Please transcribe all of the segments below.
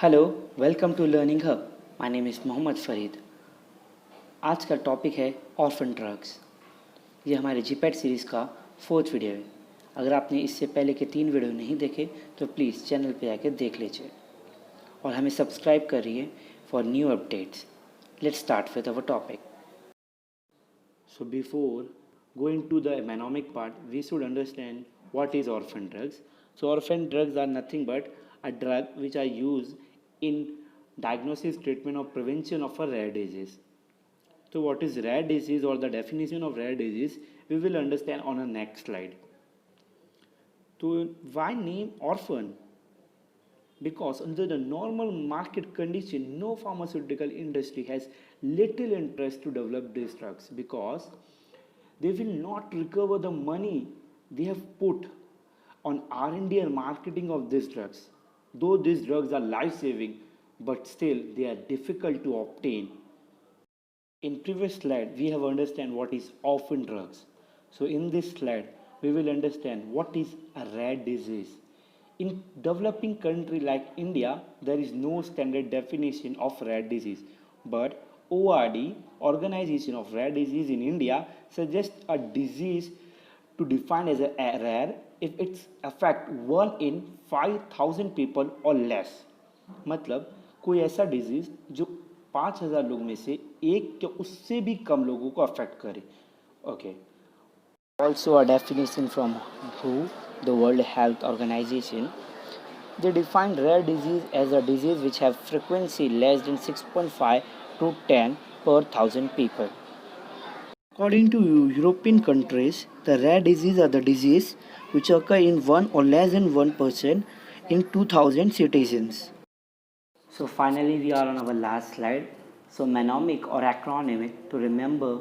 Hello, welcome to learning hub. My name is Mohammad Farid. आज का topic है ऑर्फन ड्रग्स। ये हमारे जीपैट सीरीज़ का 4th वीडियो है। अगर आपने इससे पहले के 3 वीडियो नहीं देखे तो प्लीज़ चैनल पे आके देख लीजिए और हमें सब्सक्राइब करिए for new updates. Let's start with our topic. So before going to the economic part, we should understand what is orphan drugs. So orphan drugs are nothing but a drug which are used in diagnosis, treatment or prevention of a rare disease. So what is rare disease or the definition of rare disease we will understand on the next slide. So why name orphan? Because under the normal market condition, no pharmaceutical industry has little interest to develop these drugs because they will not recover the money they have put on R&D and marketing of these drugs. Though these drugs are life-saving, but still they are difficult to obtain. In previous slide, we have understand what is orphan drugs. So in this slide, we will understand what is a rare disease. In developing country like India, there is no standard definition of rare disease, but ORD, Organization of Rare Disease in India, suggests a disease to define as a rare if it's affect 1 in 5,000 people or less. मतलब कोई ऐसा disease जो 5,000 लोग में से एक या उससे भी कम लोगों को अफेक्ट करे. Okay. Also a definition from WHO, the World Health Organization. They define rare disease as a disease which have frequency less than 6.5 to 10 per 1,000 people. According to European countries, the rare diseases are the disease which occur in 1 or less than 1% in 2,000 citizens. So finally we are on our last slide. So mnemonic or acronym to remember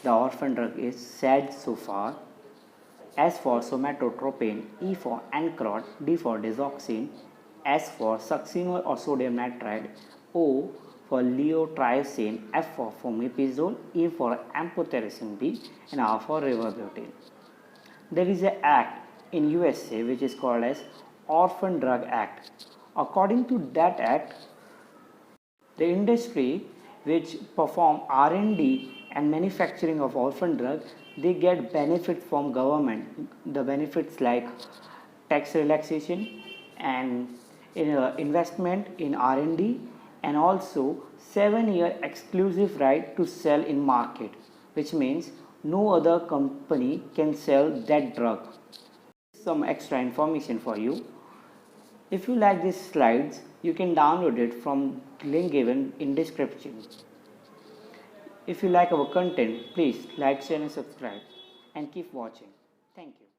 the orphan drug is SAD so far. S for somatotropin, E for Ancrot, D for desoxin, S for succinol or sodium nitrite, O for leotriosine, F for fomepizole, E for amphotericin B, and R for rivaroxaban. There is an act in USA which is called as Orphan Drug Act. According to that act, the industry which perform R&D and manufacturing of orphan drugs, they get benefit from government. The benefits like tax relaxation and investment in R&D and also 7-year exclusive right to sell in market, which means no other company can sell that drug. Some extra information for you. If you like these slides, you can download it from link given in description. If you like our content, please like, share and subscribe and keep watching. Thank you.